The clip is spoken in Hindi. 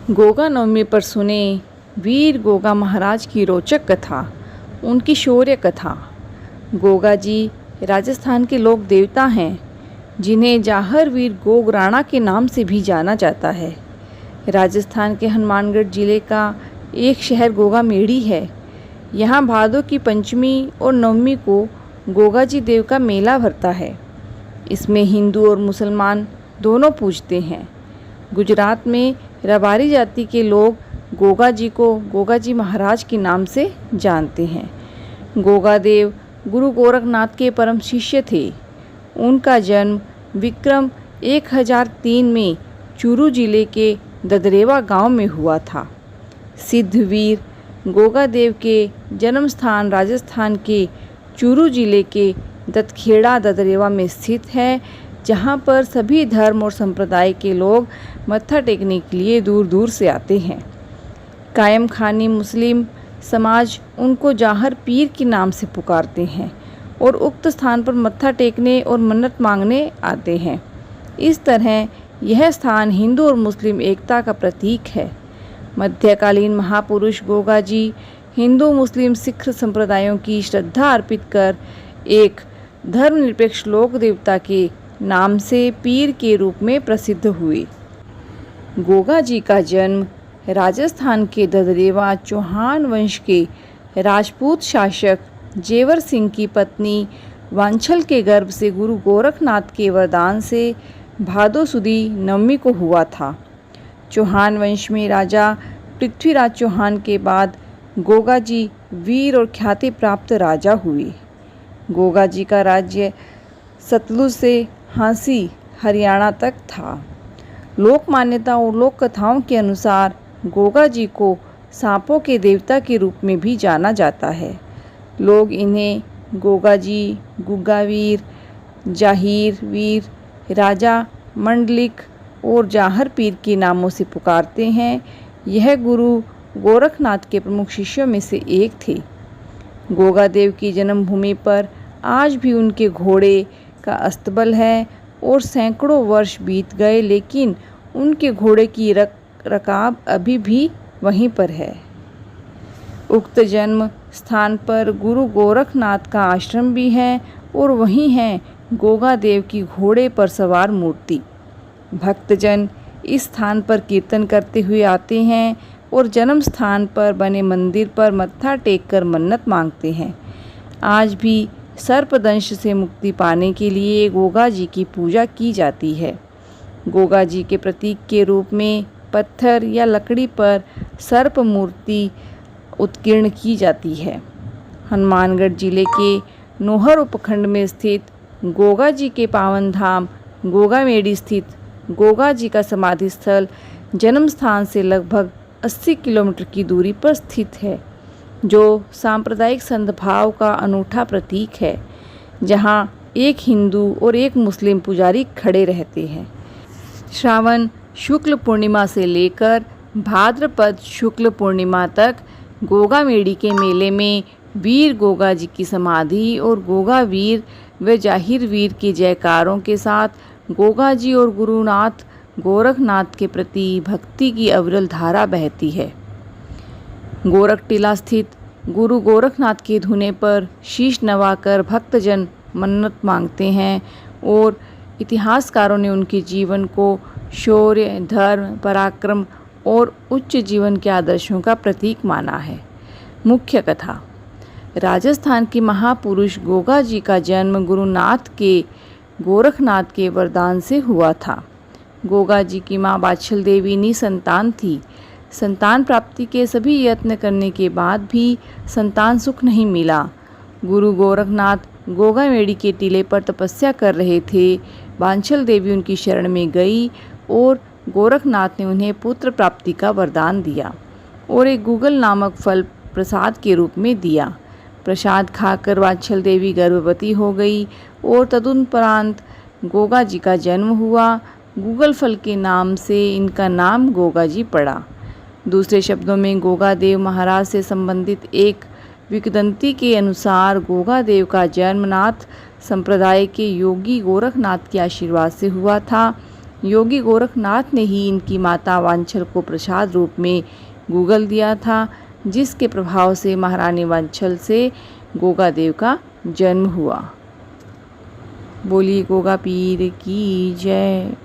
गोगा नवमी पर सुने वीर गोगा महाराज की रोचक कथा, उनकी शौर्य कथा। गोगा जी राजस्थान के लोक देवता हैं, जिन्हें जाहर वीर गोग राणा के नाम से भी जाना जाता है। राजस्थान के हनुमानगढ़ जिले का एक शहर गोगा मेड़ी है। यहाँ भादों की पंचमी और नवमी को गोगा जी देव का मेला भरता है। इसमें हिंदू और मुसलमान दोनों पूजते हैं। गुजरात में रबारी जाति के लोग गोगा जी को गोगा जी महाराज के नाम से जानते हैं। गोगा देव गुरु गोरखनाथ के परम शिष्य थे। उनका जन्म विक्रम 1003 में चूरू जिले के ददरेवा गांव में हुआ था। सिद्धवीर गोगा देव के जन्म स्थान राजस्थान के चूरू जिले के दत्खेड़ा ददरेवा में स्थित है, जहाँ पर सभी धर्म और संप्रदाय के लोग मत्था टेकने के लिए दूर दूर से आते हैं। कायम खानी मुस्लिम समाज उनको जाहर पीर के नाम से पुकारते हैं और उक्त स्थान पर मत्था टेकने और मन्नत मांगने आते हैं। इस तरह यह स्थान हिंदू और मुस्लिम एकता का प्रतीक है। मध्यकालीन महापुरुष गोगा जी हिंदू मुस्लिम सिख संप्रदायों की श्रद्धा अर्पित कर एक धर्मनिरपेक्ष लोक देवता के नाम से पीर के रूप में प्रसिद्ध हुए। गोगा जी का जन्म राजस्थान के ददरेवा चौहान वंश के राजपूत शासक जेवर सिंह की पत्नी वांछल के गर्भ से गुरु गोरखनाथ के वरदान से भादो सुदी नवमी को हुआ था। चौहान वंश में राजा पृथ्वीराज चौहान के बाद गोगा जी वीर और ख्याति प्राप्त राजा हुए। गोगा जी का राज्य सतलुज से हांसी हरियाणा तक था। लोक मान्यता और लोक कथाओं के अनुसार गोगा जी को सांपों के देवता के रूप में भी जाना जाता है। लोग इन्हें गोगा जी, गुग्गा वीर, जाहिर वीर, राजा मंडलिक और जाहर पीर के नामों से पुकारते हैं। यह गुरु गोरखनाथ के प्रमुख शिष्यों में से एक थे। गोगा देव की जन्मभूमि पर आज भी उनके घोड़े का अस्तबल है और सैकड़ों वर्ष बीत गए, लेकिन उनके घोड़े की रकाब अभी भी वहीं पर है। उक्त जन्म स्थान पर गुरु गोरखनाथ का आश्रम भी है और वहीं है गोगा देव की घोड़े पर सवार मूर्ति। भक्तजन इस स्थान पर कीर्तन करते हुए आते हैं और जन्म स्थान पर बने मंदिर पर मत्था टेककर मन्नत मांगते हैं। आज भी सर्पदंश से मुक्ति पाने के लिए गोगा जी की पूजा की जाती है। गोगा जी के प्रतीक के रूप में पत्थर या लकड़ी पर सर्प मूर्ति उत्कीर्ण की जाती है। हनुमानगढ़ जिले के नोहर उपखंड में स्थित गोगा जी के पावन धाम गोगा मेड़ी स्थित गोगा जी का समाधि स्थल जन्म स्थान से लगभग 80 किलोमीटर की दूरी पर स्थित है, जो सांप्रदायिक सद्भाव का अनूठा प्रतीक है, जहां एक हिंदू और एक मुस्लिम पुजारी खड़े रहते हैं। श्रावण शुक्ल पूर्णिमा से लेकर भाद्रपद शुक्ल पूर्णिमा तक गोगा मेड़ी के मेले में वीर गोगा जी की समाधि और गोगा वीर व जाहिर वीर के जयकारों के साथ गोगा जी और गुरुनाथ गोरखनाथ के प्रति भक्ति की अविरल धारा बहती है। गोरख टीला स्थित गुरु गोरखनाथ के धुने पर शीश नवाकर भक्तजन मन्नत मांगते हैं और इतिहासकारों ने उनके जीवन को शौर्य, धर्म, पराक्रम और उच्च जीवन के आदर्शों का प्रतीक माना है। मुख्य कथा। राजस्थान के महापुरुष गोगा जी का जन्म गुरुनाथ के गोरखनाथ के वरदान से हुआ था। गोगा जी की माँ वात्सल देवी निसंतान थी। संतान प्राप्ति के सभी यत्न करने के बाद भी संतान सुख नहीं मिला। गुरु गोरखनाथ गोगा मेड़ी के टीले पर तपस्या कर रहे थे। वांछल देवी उनकी शरण में गई और गोरखनाथ ने उन्हें पुत्र प्राप्ति का वरदान दिया और एक गुगल नामक फल प्रसाद के रूप में दिया। प्रसाद खाकर वांछल देवी गर्भवती हो गई और तदुपरांत गोगा जी का जन्म हुआ। गुगल फल के नाम से इनका नाम गोगा जी पड़ा। दूसरे शब्दों में गोगा देव महाराज से संबंधित एक विकिदंती के अनुसार गोगा देव का जन्म नाथ संप्रदाय के योगी गोरखनाथ के आशीर्वाद से हुआ था। योगी गोरखनाथ ने ही इनकी माता वांछल को प्रसाद रूप में गूगल दिया था, जिसके प्रभाव से महारानी वांछल से गोगा देव का जन्म हुआ। बोलिए गोगा पीर की जय।